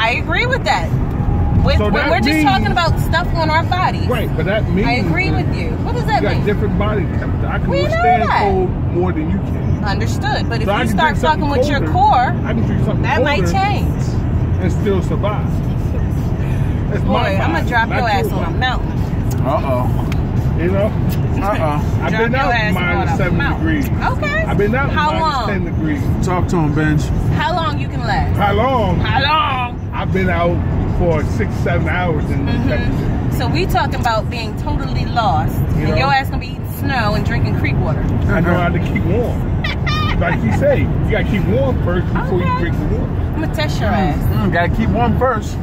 I agree with that. When we're just talking about stuff on our bodies. Right, but that means... I agree with you. What does that mean? You got different body temperature. I can withstand cold more than you can. Understood. But if you start fucking with your core, I can drink something that might change. And still survive. Boy, I'm going to drop your ass on a mountain. Uh-oh. You know? I've been out minus 7 degrees. Okay. I've been out minus 10 degrees. Talk to him, Benj. How long you can last? How long? How long? I've been out for 6-7 hours in the temperature. So we talking about being totally lost. And your ass gonna be eating snow and drinking creek water. I know how to keep warm. Like you say, you gotta keep warm first before you drink the water. I'm gonna test your ass. Gotta keep warm first.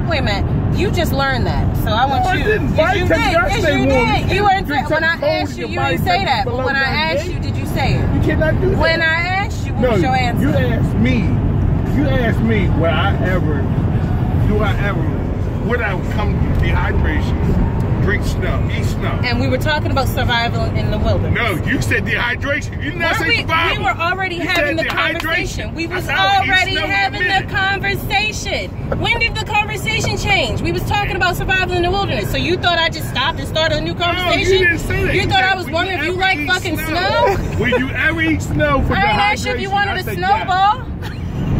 Wait a minute, you just learned that, so I want you. Yes, you did. You weren't. When I asked you, you didn't say that. But when I asked you, did you say it? You cannot do that. When I asked you, what was your answer? You asked me. You asked me would I ever come to dehydration, drink snow, eat snow. And we were talking about survival in the wilderness. No, you said dehydration. You did not say survival. We were already having the conversation. We was already having the conversation. When did the conversation change? We was talking about survival in the wilderness. So you thought I just stopped and started a new conversation? No, you didn't say that. You thought I was wondering if you like fucking snow? Will you ever eat snow for dehydration? I ain't asked you if you wanted a snowball.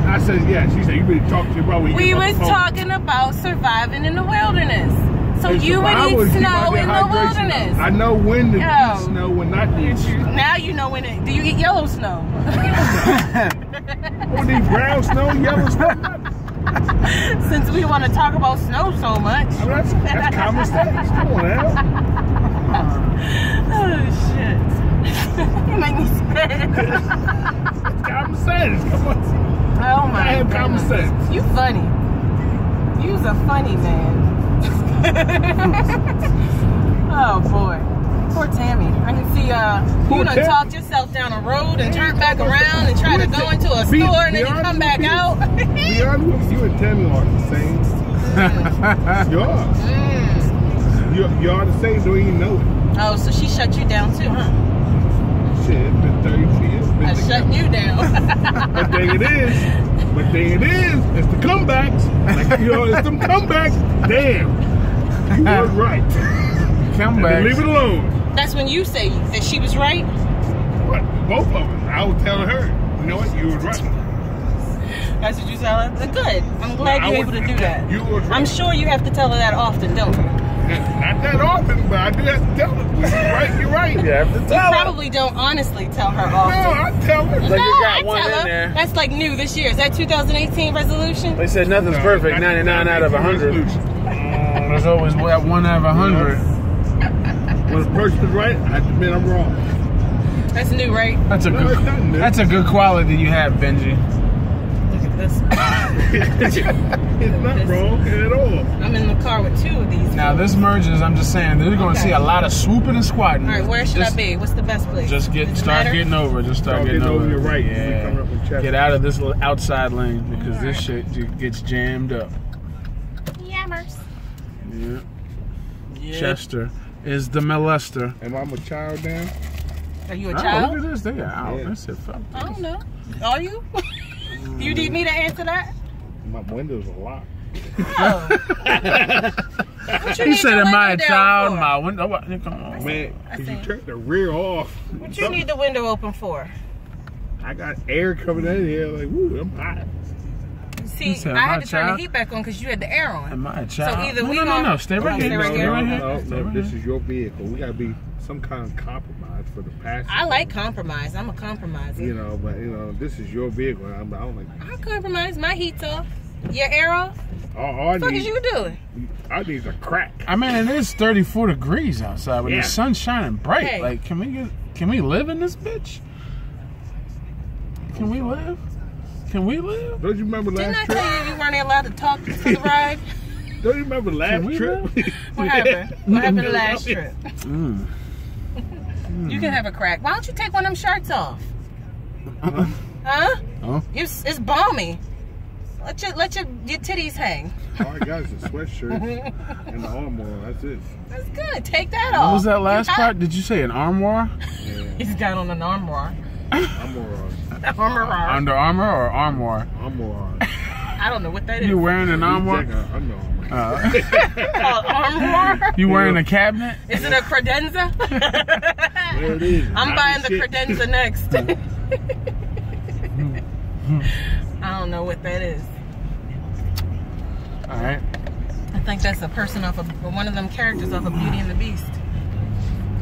I said yes. She said you been talking to about when we was talking about surviving in the wilderness. So you would eat snow in the wilderness. I know when to eat snow, when not to eat snow. Now you know when to. Do you eat yellow snow? Or eat brown snow, yellow snow? Since we want to talk about snow so much. I mean, that's common sense. Come on now. Oh shit. You make me scared. It's common sense. Come on. Oh my God. I have common sense. You funny. You's a funny man. Oh boy. Poor Tammy. I can see you done talked yourself down a road and turned back around and tried to go into a store and then you come back out. Be honest with you and Tammy are the same. You are. You are the same, don't even know it. Oh, so she shut you down too, huh? Shit, it's been 30 years. I shut you down. But thing it is, it's the comebacks. Like, you know, it's them comebacks. Damn. You were right. Comebacks. Leave it alone. That's when you say that she was right? What? Both of them. I would tell her, you know what, you were right. That's what you tell her? Good. I'm glad you're able to do that. You were right. I'm sure you have to tell her that often, don't you? Not that often, but I do have to tell her. You're right, you're right. You have to tell her. You probably don't honestly tell her often. No, I tell her. Like you got one in there. That's like new this year. Is that 2018 resolution? They said nothing's perfect, 99 out of 100. There's always 1 out of 100. When a person is right, I admit I'm wrong. That's new, right? That's a good quality you have, Benji. Look at this. It's not wrong at all. I'm in the car with 2 of these. Now this merges, I'm just saying, they're going to see a lot of swooping and squatting. All right, where should I be? What's the best place? Just start getting over. Just start getting over. You're right. Yeah. Get out of this little outside lane because this shit gets jammed up. Yammers. Yeah. Chester is the molester. Am I a child now? Are you a child? Look at this. They are out. That's it. Fuck. I don't know. Are you? You need me to answer that? My windows are locked. Oh. He said, "Am I a child?" My window. Man, you turned the rear off. What you need the window open for? I got air coming in here. Like, woo, I'm hot. See, I had to turn the heat back on because you had the air on. Am I a child? So either no, stay right here. No, this is your vehicle. We gotta be some kind of compromise for the passenger. I like compromise. I'm a compromiser. You know, but you know, this is your vehicle. I don't like. I'll compromise. My heat's off. Your air off. What the fuck is you doing? I need a crack. I mean, it is 34 degrees outside, but the sun's shining bright. Hey. Like, can we live in this bitch? Can we live? Can we live? Don't you remember last trip? Didn't I tell you weren't allowed to talk for the ride? Don't you remember last trip? What happened? What happened last trip? You can have a crack. Why don't you take one of them shirts off? Huh? It's balmy. Let your titties hang. All I got is a sweatshirt and the armoire. That's it. That's good. Take that off. What was that last part? Did you say an armoire? Yeah. He's got on an armoire. Armoire. Under Armour or armoire? Armoire. I don't know what that is. You wearing an armoire? I know. Armoire? You wearing a cabinet? Is it a credenza? There it is. I'm buying the credenza next. I don't know what that is. All right. I think that's a person off of one of them characters off of Beauty and the Beast.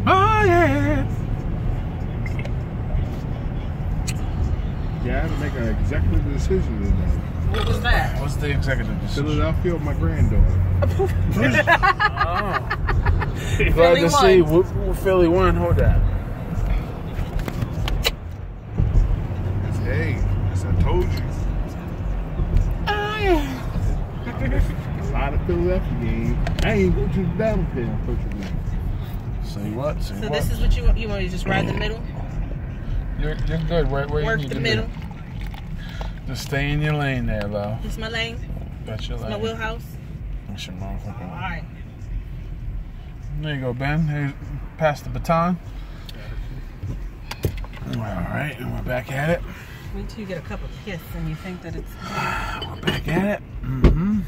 Oh yeah. Yeah, I had to make an executive decision today. What was that? What's the executive decision? Philadelphia or my granddaughter? Glad Philly to won. see Philly won. Hold that. Hey, as I told you. Oh yeah. A lot of Philadelphia games. I ain't go to the battlefield, unfortunately. Say what? Say So what? this is what you want to just ride the middle? You're good. Where you Work need the to middle. be. Just stay in your lane there, love. This is my lane. That's your lane. My wheelhouse. That's your motherfucker. Alright. There you go, Ben. Here's, pass the baton. All right, and we're back at it. Wait till you get a cup of piss and you think that it's We're back at it. Mm-hmm.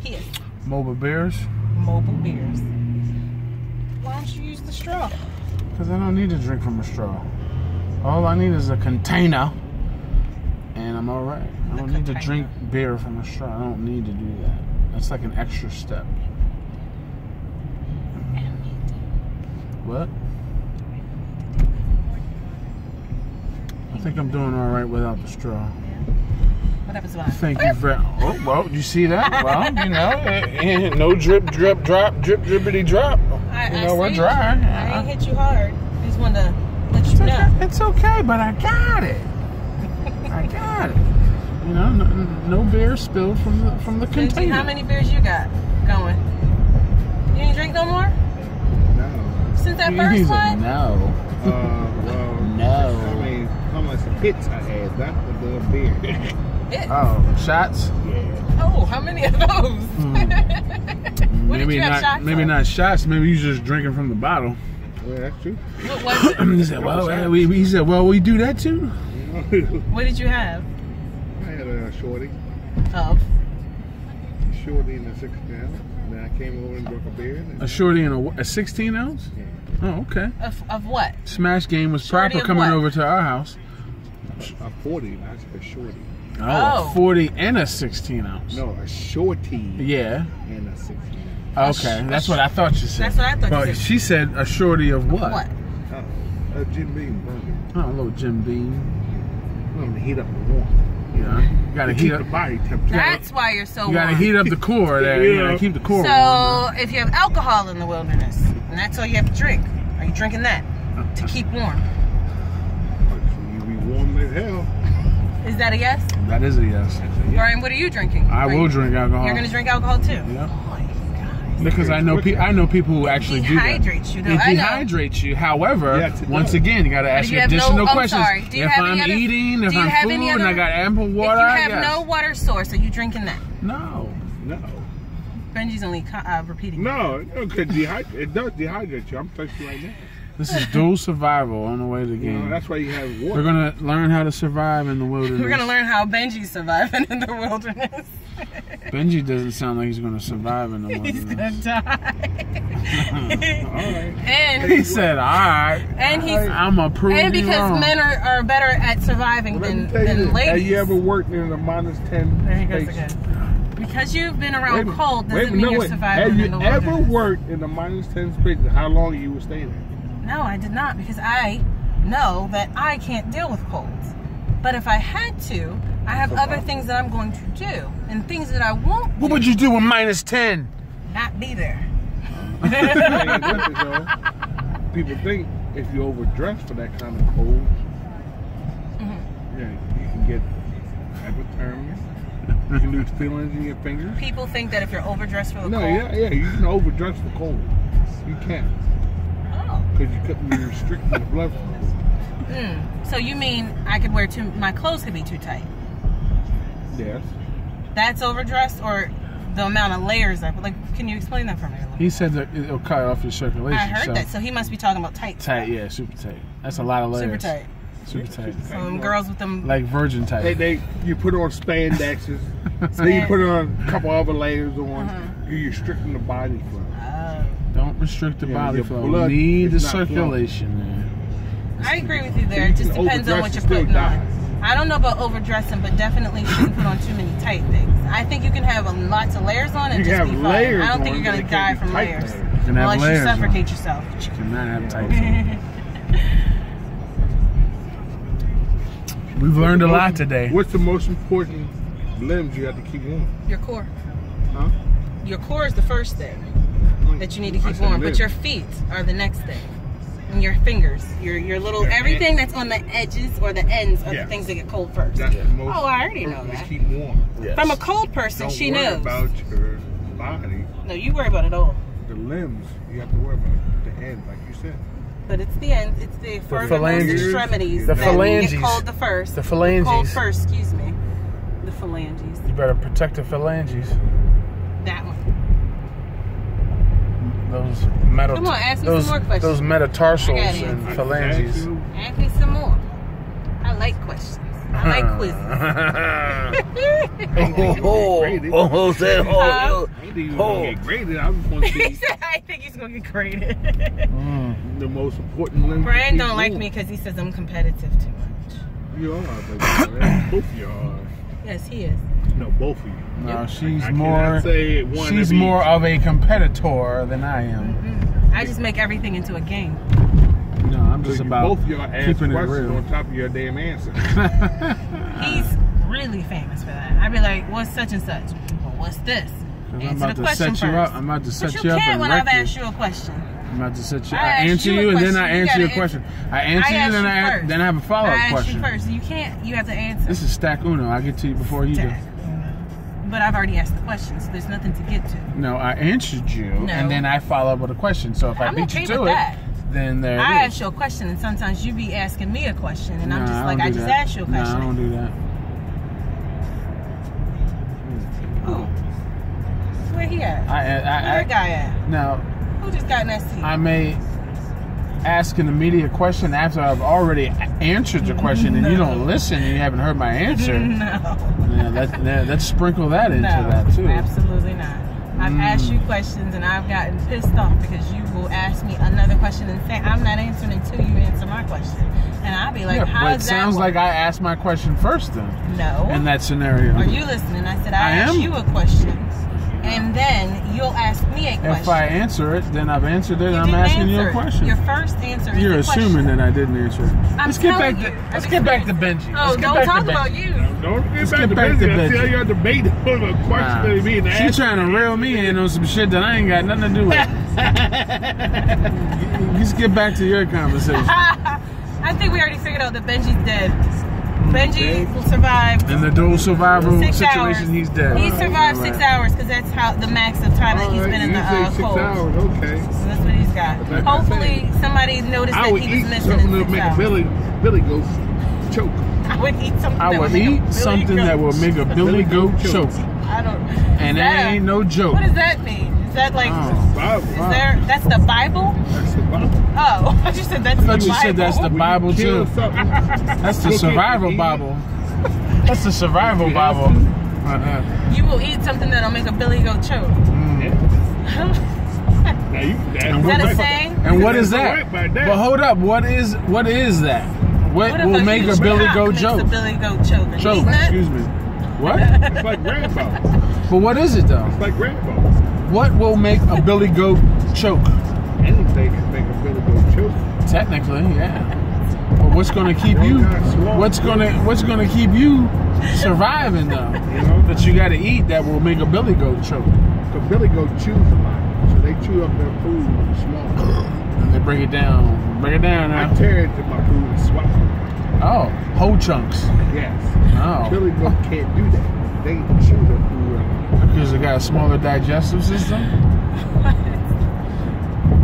piss. Mobile beers. Mobile beers. Why don't you use the straw? Because I don't need to drink from a straw. All I need is a container, and I'm all right. I don't need to drink beer from a straw. I don't need to do that. That's like an extra step. What? I think I'm doing all right without the straw. What happens to mine? Thank you very. Oh well, you see that? Well, you know, no drip, drip, drop, drip, drippity drop. We're dry. I ain't hit you hard. I just wanted to let you know. It's okay, but I got it. I got it. You know, no beer spilled from the Benji, container. how many beers you got going? You ain't drink no more? No. Since that first He's like, one? no. Well, No. I mean, how much hits I had, not the beer. Oh, shots? Yeah. Oh, how many of those? What did Maybe you have not. shots Maybe of? not shots. Maybe you just drinking from the bottle. Well, that's true. What was it? He said, "Well, he said, well, we do that too." What did you have? I had a shorty. Of? Shorty in a 6 ounce. Then I came over and drank a beer. A shorty and a 16 ounce. Oh, okay. Of what? Smash Game was Shorty proper of coming what? over to our house. A 40, not a shorty. Oh, a 40 and a 16 ounce. No, a shorty Yeah. and a 16 ounce. Okay, that's what I thought you said. That's what I thought you But said. she said a shorty of what? What? Oh, a Jim Beam burger. Oh, a little Jim Beam. I'm gonna heat up the warmth. Yeah. You gotta To heat keep up. the body temperature. That's why you're so You gotta warm. heat up the core there. You gotta keep the core warm. So, if you have alcohol in the wilderness, and that's all you have to drink, are you drinking that to keep warm? You be warm as hell. Is that a yes? That is a yes. Brian, what are you drinking? I will drink alcohol. You're gonna drink alcohol too? Yeah. Because I know people who actually do that. Dehydrates you, though. It I know. dehydrates you. However, Yes, it once does. again, you got to ask you have additional no- I'm questions. sorry. Do you If have I'm any other- eating, if do you I'm have food, any and I other- got ample water, If you have yes. no water source, are you drinking that? No. No. Benji's only repeating. No, because it does dehydrate you. I'm thirsty right now. This is dual survival on the way to the You know, game. that's why you have water. We're going to learn how to survive in the wilderness. We're gonna learn how Benji's surviving in the wilderness. Benji doesn't sound like he's going to survive in the He's wilderness. gonna die. All right. And He said, all right. and he's I'm a prove and you because wrong. men are better at surviving Let me than tell you this. ladies. Have you ever worked in a -10 There he goes station? again. Because you've been around cold doesn't mean you're surviving Have you in the ever wilderness. worked in a -10 space? How long you would stay there? No, I did not, because I know that I can't deal with colds. But if I had to, I have other things that I'm going to do, and things that I won't do, What would you do with -10? not be there. People think if you overdress for that kind of cold, yeah, you can get hypothermia. You can lose feelings in your fingers. People think that if you're overdressed for the No, cold. yeah, you can overdress for cold. You can't, Oh. because you couldn't be restricting the blood flow. So you mean I could wear my clothes could be too tight? Yes. That's overdressed, or the amount of layers like, can you explain that for me a little? He said that it'll cut off your circulation. I heard so that, so he must be talking about tight. Tight, yeah, super tight. That's a lot of layers. Super tight. Super tight. Girls with them like virgin tight. You put on spandexes, then you put on a couple other layers on. You're restricting the body flow. Don't restrict the body flow. Need the circulation there. I agree with you there. It just depends on what you're putting on. I don't know about overdressing, but definitely you shouldn't put on too many tight things. I think you can have lots of layers on and just be fine. I don't think you're going to die from layers. Unless you suffocate yourself. You cannot have tight things. We've learned a lot today. What's the most important limbs you have to keep warm? Your core. Huh? Your core is the first thing that you need to keep warm, but your feet are the next thing. And your fingers, your little, everything that's on the edges or the ends are the things that get cold first. That's the most I already know that. Keep warm. Yes. From a cold person, she knows. Don't worry about your body. No, you worry about it all. The limbs, you have to worry about the end, like you said. But it's the end. It's the furthermost extremities. The phalanges. Get cold the first. The phalanges. Cold first, excuse me. The phalanges. You better protect the phalanges. That one. Those metal. Come on, ask me some more questions. Those metatarsals and phalanges. Ask me some more. I like questions. I like quizzes. I think he's gonna get graded. The most important limb. Brian don't like me because he says I'm competitive too much. You are, both of you are. Yes, he is. No, both of you. No, she's more of a competitor than I am. I just make everything into a game. No, I'm just about both y'all keeping it real. On top of your damn answer. He's really famous for that. I'd be like, what's such and such? Well, what's this? Answer the question first. I'm about to set but you up. You can't when I've asked you a question. I'm about to set you. I answer you and then I answer your question. I answer you and then I have a follow-up question. I ask you first. You can't. You have to answer. This is stack Uno. I'll get to you before you do. But I've already asked the question, so there's nothing to get to. No, I answered you, and then I follow up with a question. So if I beat you to it, then there it is. I ask you a question, and sometimes you be asking me a question, and I'm just like, I just asked you a question. No, I don't do that. Who? Where he at? Where that guy at? Now, who just got in that seat? I may ask an immediate question after I've already answered the question, and you don't listen, and you haven't heard my answer. No. Let's sprinkle that into that too. Absolutely not. I've asked you questions, and I've gotten pissed off because you will ask me another question and say I'm not answering until you answer my question, and I'll be like, "How does that work?" It sounds like I asked my question first, then. No. In that scenario. Are you listening? I said I asked you a question, and then you'll ask me a question. If I answer it, then I've answered it, and I'm asking you a question. Your first answer is You're assuming that I didn't answer it. Let's get back to Benji. Oh, don't talk about you. Don't get back to Benji. See, you're debating on a question that being asked. She's trying to reel me in on some shit that I ain't got nothing to do with. Let's get back to your conversation. I think we already figured out that Benji's dead. Benji will survive. In the dual survival 6 situation, hours. He's dead. He survived 6 hours because that's how the max of time that he's been in the cold. 6 hours, okay. So that's what he's got. Hopefully, somebody noticed that he was missing in 6 hours. Billy goat choke. I would eat something. I would eat something that will make a Billy goat choke. I don't. And that ain't no joke. What does that mean? Is that like? Is there? That's the Bible. That's the Bible. Oh, I just said that's the Bible. You said that's the Bible too. That's the survival Bible. That's the survival Bible. You will eat something that'll make a Billy goat choke. Is that a saying? And what is that? But hold up, what is that? What will make a Billy goat choke? A Billy goat choke. Excuse me. What? It's like Rambo. But what is it though? It's like Rambo. What will make a Billy goat choke? Anything can make a Billy goat choke. Technically, yeah. But what's going to keep you? What's going to keep you surviving though? That you got to eat that will make a Billy goat choke. The Billy goat chews a lot, so they chew up their food small. And they break it down. Break it down now. I tear into my food and swallow. Oh, whole chunks. Yes. Oh. Billy goat can't do that. They chew their food up. Because they got a smaller digestive system?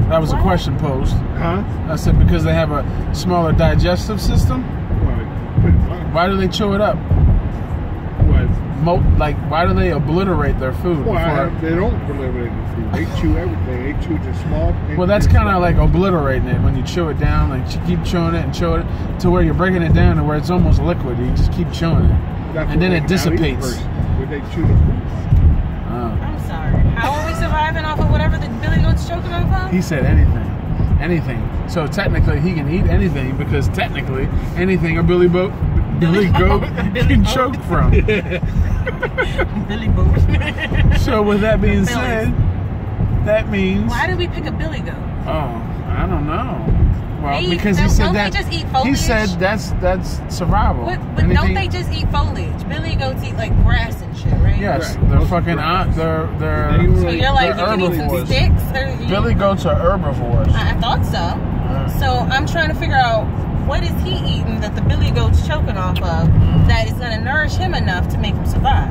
That was a question posed. Huh? I said because they have a smaller digestive system? What? Why do they chew it up? What? why do they obliterate their food? Well, they don't obliterate the food. They chew everything. They chew the small. Well, that's kind of like obliterating it when you chew it down. Like you keep chewing it and chewing it to where you're breaking it down to where it's almost liquid. You just keep chewing it, and then it dissipates. Where they chew the food. I'm sorry. How are we surviving off of whatever the Billy Goat's choking off of? He said anything. So technically, he can eat anything because technically, anything a Billy Goat can choke from. Billy Goat. So with that being said, that means. Why did we pick a Billy Goat? Oh, I don't know. Well, because he said that. They just eat foliage? He said that's survival. But don't they just eat foliage? Billy Goats eat like grass and shit, right? Yes, they're fucking. They're. So you're like, you can eat some sticks. Billy Goats are herbivores. I thought so. So I'm trying to figure out what is he eating that the Billy Goat's choking off of that is going to nourish him enough to make him survive.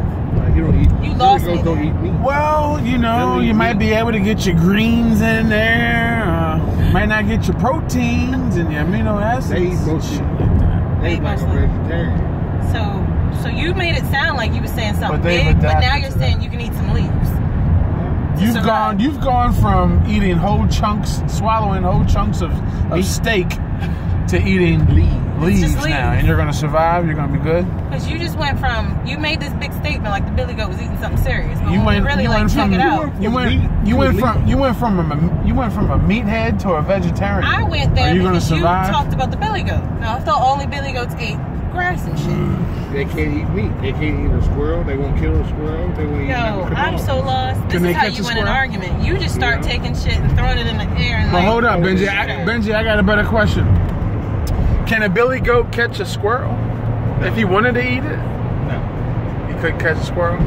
You don't eat. You lost me. Don't eat meat. Well, you might be able to get your greens in there. Might not get your proteins and your amino acids. They eat mostly. They eat like a vegetarian. So you made it sound like you were saying something big, but now you're saying you can eat some leaves. You've gone from eating swallowing whole chunks of steak to eating leaves now, and you're gonna survive. You're gonna be good. Because you just went from you made this big statement like the Billy Goat was eating something serious. But you went from a meathead to a vegetarian. I went there because you survive? Talked about the Billy Goat. Now I thought only Billy Goats ate grass and shit. They can't eat meat. They can't eat a squirrel. They won't kill a squirrel. They won't eat I'm so lost. This is how you win an argument. You just start taking shit and throwing it in the air. And well, hold up, Benji. Benji, I got a better question. Can a Billy Goat catch a squirrel if he wanted to eat it? No. He couldn't catch a squirrel?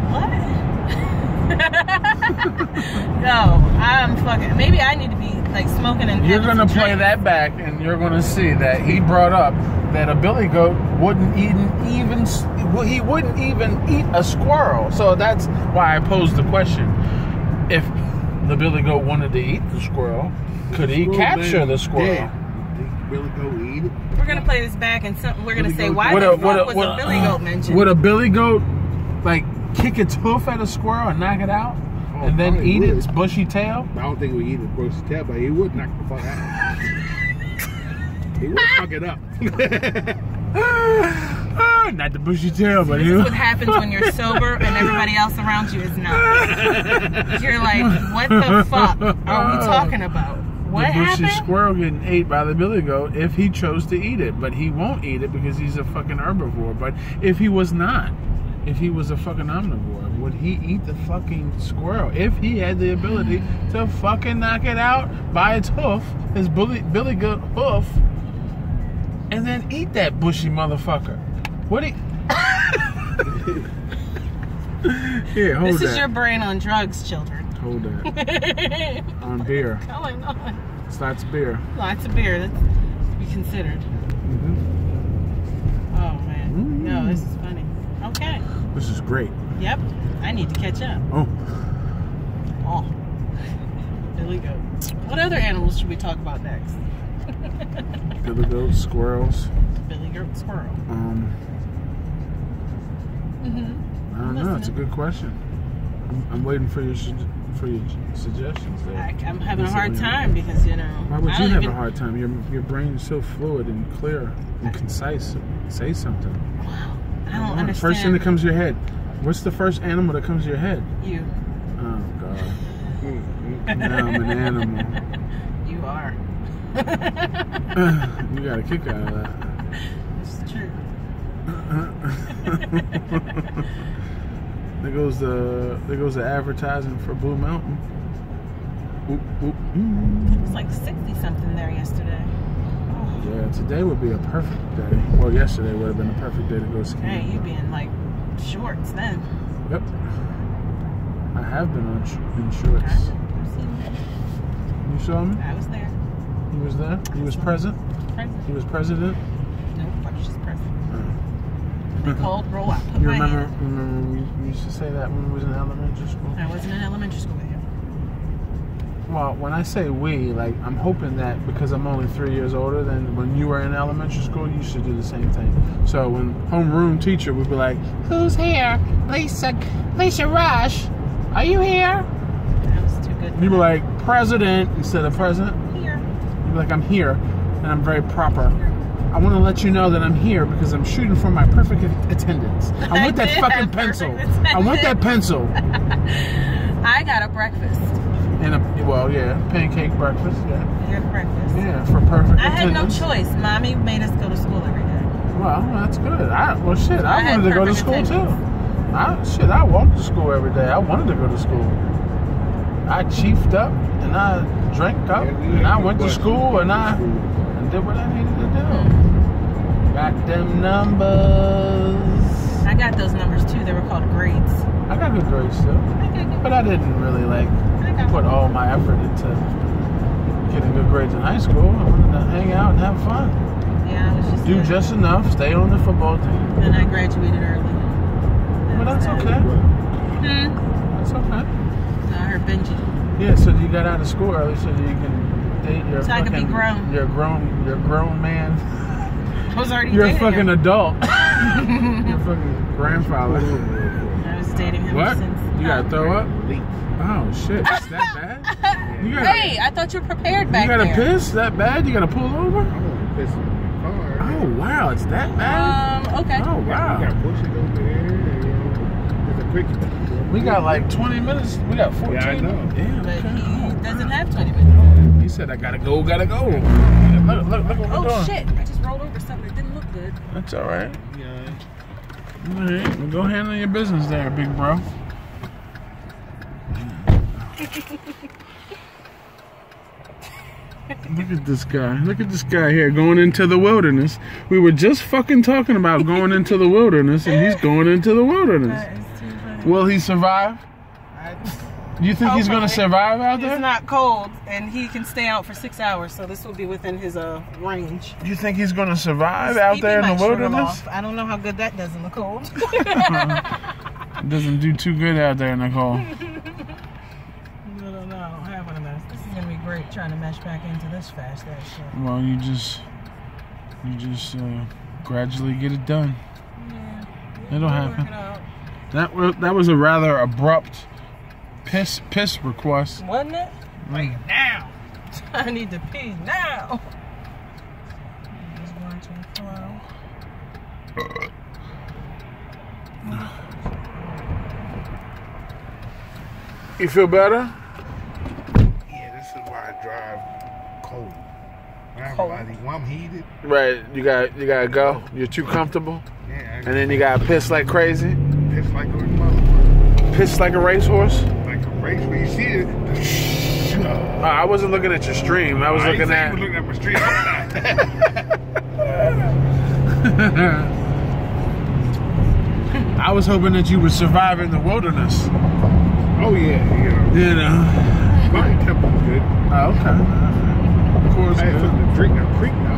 What? No, I'm fucking. Maybe I need to be like smoking and. You're gonna play that back, and you're gonna see that he brought up that a Billy Goat wouldn't even eat a squirrel. So that's why I posed the question: if the Billy Goat wanted to eat the squirrel, could he capture the squirrel? Yeah. Billy Goat eat it. We're gonna play this back, and we're gonna say why the fuck was a Billy Goat mentioned? Would a Billy Goat like kick its hoof at a squirrel and knock it out? And then eat its bushy tail? I don't think he would eat its bushy tail, but he would knock the fuck out. He would fuck it up. Not the bushy tail, but this is what happens when you're sober and everybody else around you is not. You're like, what the fuck are we talking about? What happened? The bushy squirrel getting ate by the Billy Goat if he chose to eat it, but he won't eat it because he's a fucking herbivore. But if he was not, if he was a fucking omnivore, would he eat the fucking squirrel if he had the ability to fucking knock it out by its hoof, his Billy Goat hoof, and then eat that bushy motherfucker? Would he? Here, hold that. This is your brain on drugs, children. Hold that. On beer. What's going on? It's lots of beer. Lots of beer. That's to be considered. Oh, man. No, this is funny. Okay. This is great. Yep. I need to catch up. Oh. Billy Goat. What other animals should we talk about next? Billy Goat, squirrels. Billy Goat, squirrel. I don't know. It's a good question. I'm waiting for your suggestions there. I'm having a hard time because, Why would you have a hard time? Your brain is so fluid and clear and concise. Say something. Wow. I don't understand. First thing that comes to your head. What's the first animal that comes to your head? You. Oh, God. Now I'm an animal. You are. You got a kick out of that. It's true. There goes the advertising for Blue Mountain. It was like 60-something there yesterday. Oh. Yeah, today would be a perfect day. Well, yesterday would have been a perfect day to go skiing. Hey, you'd be in like shorts then. Yep. I have been in shorts. I've seen that. You saw me? I was there. He was there? He was present? President. He was president? Nope, I was just president. They called roll out. You remember we used to say that when we was in elementary school? I wasn't in elementary school with you. Well, when I say we, like, I'm hoping that because I'm only 3 years older than when you were in elementary school, you should do the same thing. So when homeroom teacher would be like, "Who's here? Lisa Rush, are you here?" That was too good. You'd be like, "President," instead of "President." Here. You'd be like, "I'm here, and I'm very proper. I want to let you know that I'm here because I'm shooting for my perfect attendance. I want that fucking pencil. I want that pencil." I got a breakfast. And pancake breakfast, yeah. You had breakfast. Yeah, for perfect I had no attendance. choice. Mommy made us go to school every day. Well, that's good. I had wanted to go to school perfect too. I walked to school every day. I wanted to go to school. I chiefed up and I drank up and I went to school and I did what I needed to do. Got them numbers. I got those numbers too. They were called grades. I got good grades too. But I didn't really put all my effort into getting good grades in high school. I wanted to hang out and have fun. Yeah, I was just Do just enough, stay on the football team. And I graduated early. But that's okay. That's okay. I heard Benji. Yeah, so you got out of school early so you can date your So I could be grown. You're grown man. I was already You're a dating fucking him. adult. You're fucking grandfather. I was dating him What? since. You gotta throw up? Oh shit, it's that bad? Hey, I thought you were prepared back there. You gotta there. piss that bad? You gotta pull over? I'm gonna piss in my car. Oh wow, it's that bad? Okay. Oh We wow. got bushes over there. There's a quick. We got like 20 minutes. We got 14. Yeah, I know. Damn, But okay. he doesn't have 20 minutes. He said, I gotta go. Look what we're doing. Shit. I just rolled over something that didn't look good. That's all right. Yeah. All right, well, go handle your business there, big bro. Look at this guy. Look at this guy here going into the wilderness. We were just fucking talking about going into the wilderness, and he's going into the wilderness. That is too funny. Will he survive? You think he's going to survive out there? It's not cold, and he can stay out for 6 hours, so this will be within his range. You think he's going to survive out there in the wilderness? I don't know how good that does in the cold. It doesn't do too good out there in the cold. I don't know. I don't have one of those. This is going to be great trying to mesh back into this fast ass shit. Well, you just gradually get it done. Yeah. It'll We'll happen. work it out. That was a rather abrupt piss request. Wasn't it? Right now. I need to pee now. Just watching flow. You feel better? Yeah, this is why I drive cold. When I'm heated. Right. You gotta go. You're too comfortable. Yeah. And then you gotta piss like crazy. Piss like a motherfucker. Piss like a racehorse. Like a race when you see it. I wasn't looking at your stream. I was looking at. You were looking at my stream. I was hoping that you would survive in the wilderness. Oh yeah, You know. Body temperature's good. Oh, okay. Of course. I had something to drink now. Creek now.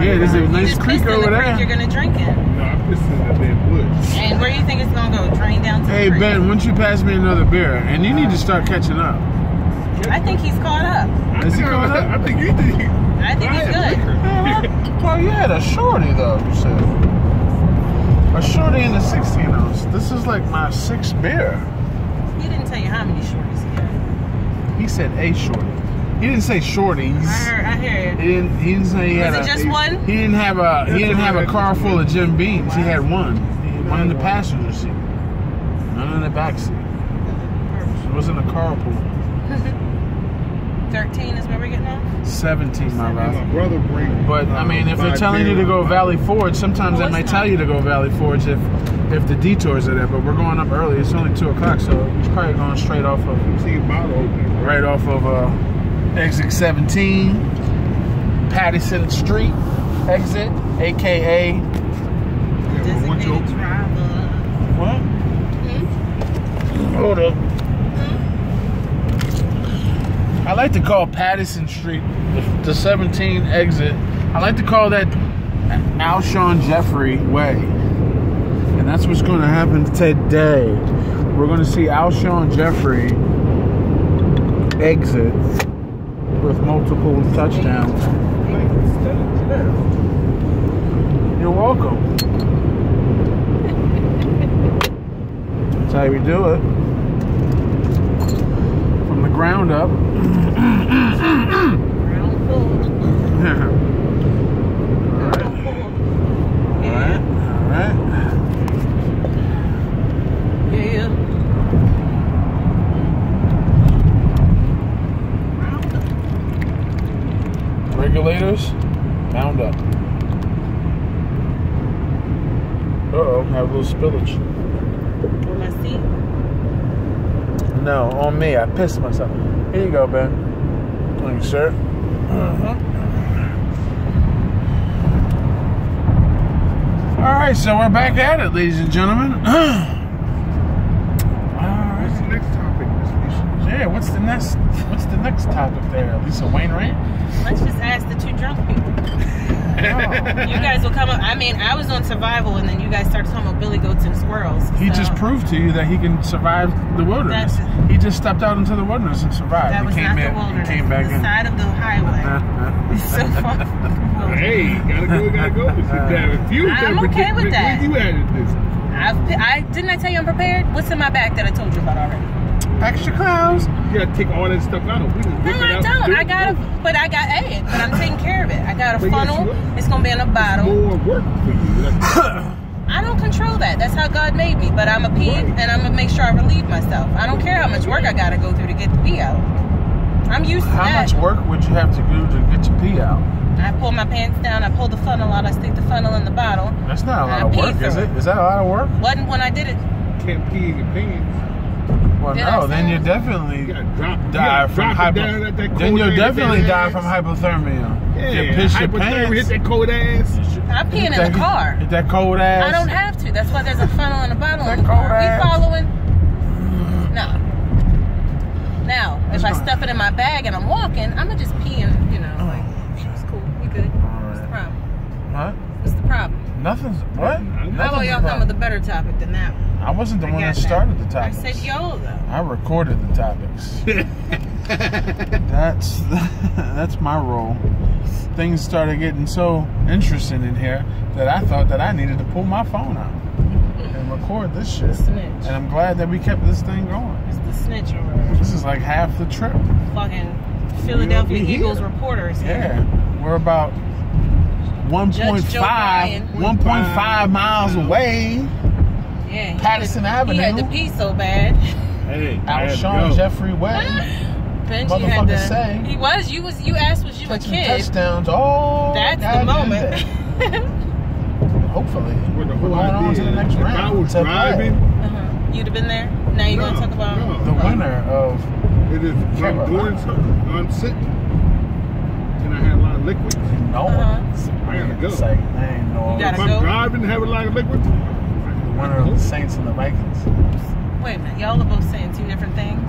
Yeah, there's a nice Just creek pissed in over the there. creek you're gonna drink in. No, I'm just in the damn woods. And where do you think it's gonna go? Drain down to the Hey creek? Ben, why don't you pass me another beer? And you need to start catching up. I think he's caught up. Is he caught up? I think you did. I think he's good. Well, you had a shorty though. You said a shorty in the 16 ounce. This is like my 6th beer. He didn't tell you how many shorties he had. He said a shorty. He didn't say shorties. I heard. He didn't say he had Was it just one? He didn't have a car full of Jim Beams. He had one. One in the passenger seat. None in the back seat. It wasn't a carpool. 13 is where we're getting off? 17, my My love. brother brings. But I mean, if they're telling you to go Valley Forge, sometimes they might tell you to go Valley Forge if the detours are there. But we're going up early. It's only 2 o'clock, so he's probably going straight off of See a bottle opening. right off of exit 17, Pattison Street exit, aka Designated driver. what? Hold up. I like to call Pattison Street the 17 exit. I like to call that Alshon Jeffrey Way. And that's what's going to happen today. We're going to see Alshon Jeffrey exit with multiple touchdowns. You're welcome. That's how we do it. From the ground up. Regulators, bound up. Uh-oh, have a little spillage. On my seat? No, on me. I pissed myself. Here you go, Ben. Thank you, sir. All right, so we're back at it, ladies and gentlemen. What's the next topic, Miss Lisa? Yeah, what's the next topic there, Lisa Wainwright? Let's just ask the two drunk people. You guys will come up. I mean, I was on survival, and then you guys started talking about billy goats and squirrels. He just proved to you that he can survive the wilderness. He just stepped out into the wilderness and survived. That was not the wilderness. He came back the side of the highway. It's so far. Hey, gotta go. I'm okay with that. Where you added this? Didn't I tell you I'm prepared? What's in my bag that I told you about already? Extra clothes. You gotta take all that stuff out. No, I don't. But I'm taking care of it. I got a funnel. It's gonna be in a bottle. More work for you. I don't control that. That's how God made me. But I'm a pee, and I'm gonna make sure I relieve myself. I don't care how much work I gotta go through to get the pee out. I'm used to that. How much work would you have to do to get your pee out? I pull my pants down. I pull the funnel out. I stick the funnel in the bottle. That's not a lot of work, is it? Is that a lot of work? Wasn't when I did it. Can't pee in your pants. Well, no, then you definitely die from hypothermia. Then you'll definitely die from hypothermia. Yeah, you piss your pants. Hit that cold ass. I'm peeing in the car. Hit that cold ass. I don't have to. That's why there's a funnel and a bottle in the cold car. ass. We following? No. Now, if I stuff it in my bag and I'm walking, I'm gonna just pee and, like, it's cool. We good. What's the problem? Huh? What's the problem? Nothing's what? How about y'all come with a better topic than that one? I wasn't the one that started the topics. I said yo though. I recorded the topics. That's my role. Things started getting so interesting in here that I thought that I needed to pull my phone out and record this shit. Snitch. And I'm glad that we kept this thing going. It's the snitch over there. This is like half the trip. Fucking Philadelphia Eagles reporters here. Yeah, we're about 1.5 miles away. Yeah, Patterson Avenue. He had to pee so bad. Hey, Alshon Jeffrey Way. Benji had to. He was. You asked was you a kid? Touchdowns. Oh, that's the moment. Hopefully, we're going on to the next round. If I was driving, you'd have been there. Now you're gonna talk about the winner of. It is. I'm doing something. I'm sitting, and I had a lot of liquids. No, I gotta go. You gotta if I'm driving and have a lot of liquids. The winner of the Saints and the Vikings. Wait a minute, y'all are both saying two different things,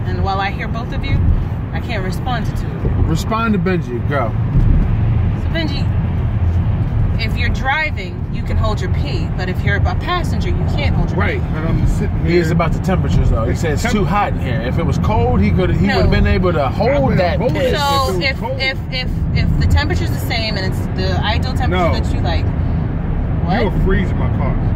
and while I hear both of you, I can't respond to two of you. Respond to Benji. Go. So Benji, if you're driving, you can hold your pee, but if you're a passenger, you can't hold your pee. Right, but I'm sitting here. He is about the temperatures though. He said it's too hot in here. If it was cold, he would have been able to hold that piss. So if the temperature's the same and it's the ideal temperature that you like, what? You'll freeze in my car. What?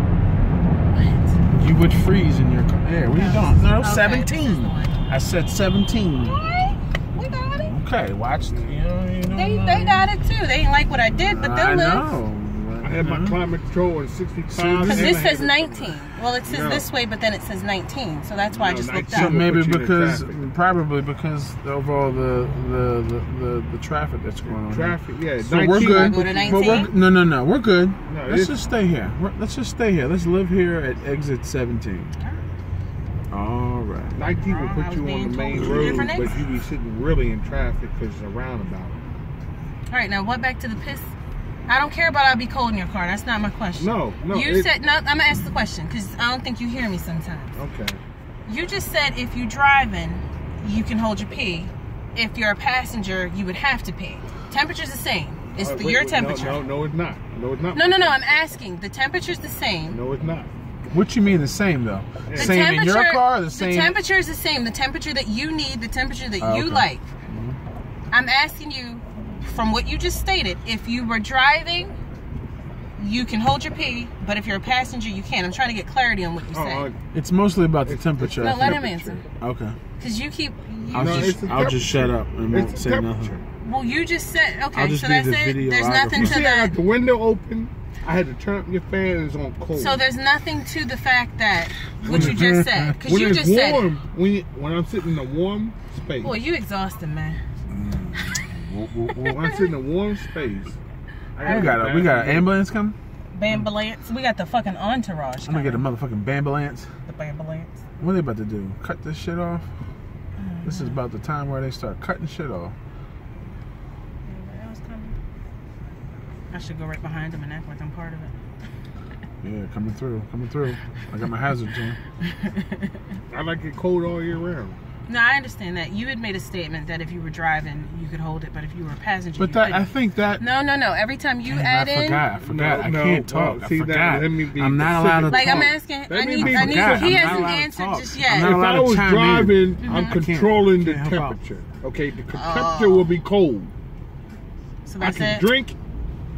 You would freeze in your car. Yeah, what are you doing? No, okay, 17. I said 17. Alright, we got it. Okay, watch. They got it too. They ain't like what I did, but they'll live. I had my climate control at 65. Because this says 19. Well, it says this way, but then it says 19. So that's why I just looked up. So maybe probably because of all the traffic that's going on. Traffic, yeah. So we're good. Go to 19? No, we're good. No, let's just stay here. Let's just stay here. Let's live here at exit 17. All right. 19 will put you on the main road, but you be sitting really in traffic because it's a roundabout. All right, now what back to the piss? I don't care about I'll be cold in your car. That's not my question. No. You said, no, I'm going to ask the question because I don't think you hear me sometimes. Okay. You just said if you're driving, you can hold your pee. If you're a passenger, you would have to pee. Temperature's the same. It's your temperature. No, it's not. No, it's not. No, I'm asking. The temperature's the same. No, it's not. What you mean the same though? The same in your car or the same? The temperature is the same. The temperature that you need, the temperature that you like. I'm asking you, from what you just stated, if you were driving, you can hold your pee, but if you're a passenger, you can't. I'm trying to get clarity on what you said. It's mostly about the temperature. No, let him answer. Okay. Because you keep... I'll just shut up and won't say nothing. Well, you just said... Okay, I'll just so that's it? There's nothing to that. that. I got the window open. I had to turn up your fan and it's on cold. So there's nothing to the fact that what you just said. Because you just said it. When I'm sitting in a warm space. Boy, you exhausted, man. When I'm sitting in a warm space. We got an ambulance coming? Bambulance. We got the fucking entourage. I'm gonna get a motherfucking bambulance. The bambulance. What are they about to do? Cut this shit off? This is about the time where they start cutting shit off. Anybody else coming? I should go right behind them and act like I'm part of it. Yeah, coming through. I got my hazards on. I like it cold all year round. No, I understand that. You had made a statement that if you were driving, you could hold it, but if you were a passenger, but I think that... No. Every time you add in... I forgot. I can't talk. I forgot. I'm not allowed to talk. Like, I'm asking... He hasn't answered just yet. If I was driving, I'm controlling the temperature. Okay, the temperature will be cold. So that's I can drink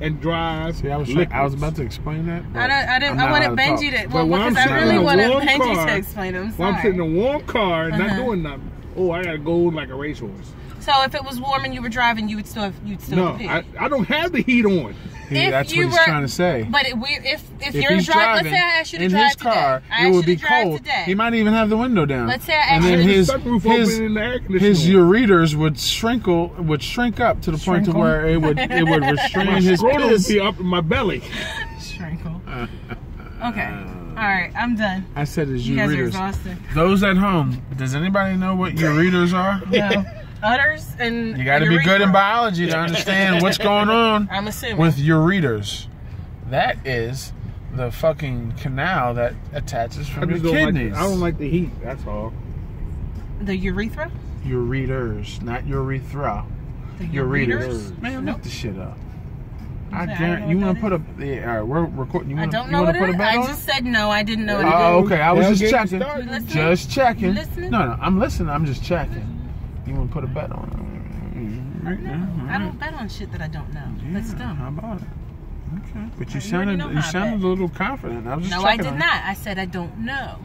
and drive. See, I was about to explain that. I wanted Benji to... Well, because I really wanted Benji to explain it. I'm sorry. When I'm sitting in a warm car and not doing nothing. Oh, I gotta go like a racehorse. So if it was warm and you were driving, you'd still pee. I don't have the heat on. That's what he's trying to say. But if you're driving, let's say I asked you to drive his car, today. it would be cold. He might even have the window down. Let's say I asked you, his ureters would shrink up to the point to where it would restrain his scrotum would be up in my belly. Shrinkle. Okay. All right, I'm done. I said his ureters. You guys are exhausted. Those at home, does anybody know what ureters are? No. Udders and you got to be good in biology to understand what's going on. I'm assuming. With ureters. That is the fucking canal that attaches from your kidneys. I don't like the heat, that's all. The urethra? Ureters, not urethra. The ureters? Man, look this shit up. I guarantee you want to put a... Yeah, all right, we're recording. You want to put a bet on? I just said no. I didn't know it. Oh, okay. I was just checking. Just checking. You listening? No, I'm listening. I'm just checking. You want to put a bet on it? I don't bet on shit that I don't know. Yeah, that's dumb. How about it? Okay. But you sounded a little confident. I was just checking. No, I did not. I said I don't know.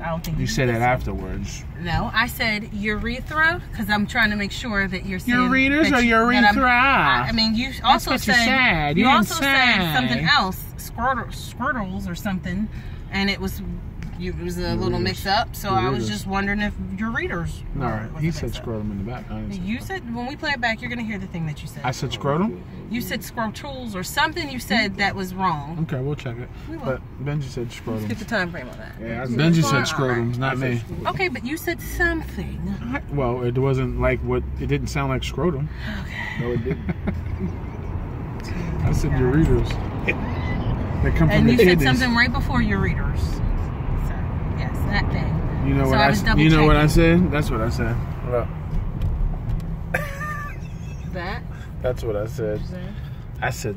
I don't think you said that afterwards. No, I said urethra because I'm trying to make sure that you're saying ureters or urethra. I mean, you also said you also said something else, squirtles or something, and it was a little mix up. So I was just wondering if ureters. All right, he said scrotum in the back. You said when we play it back, you're gonna hear the thing that you said. I said scrotum. You said scrotals or something. You said that was wrong. Okay, we'll check it. But Benji said scrotum. Let's get the time frame on that. Yeah, Benji said scrotums, not me. Okay, but you said something. Well, it wasn't like what. It didn't sound like scrotum. Okay. No, it didn't. I said ureters. They come from the kidneys. And you said something right before ureters. So yes, that thing. You know what I said? You know what I said? That's what I said. Look. That. That's what I said. I said.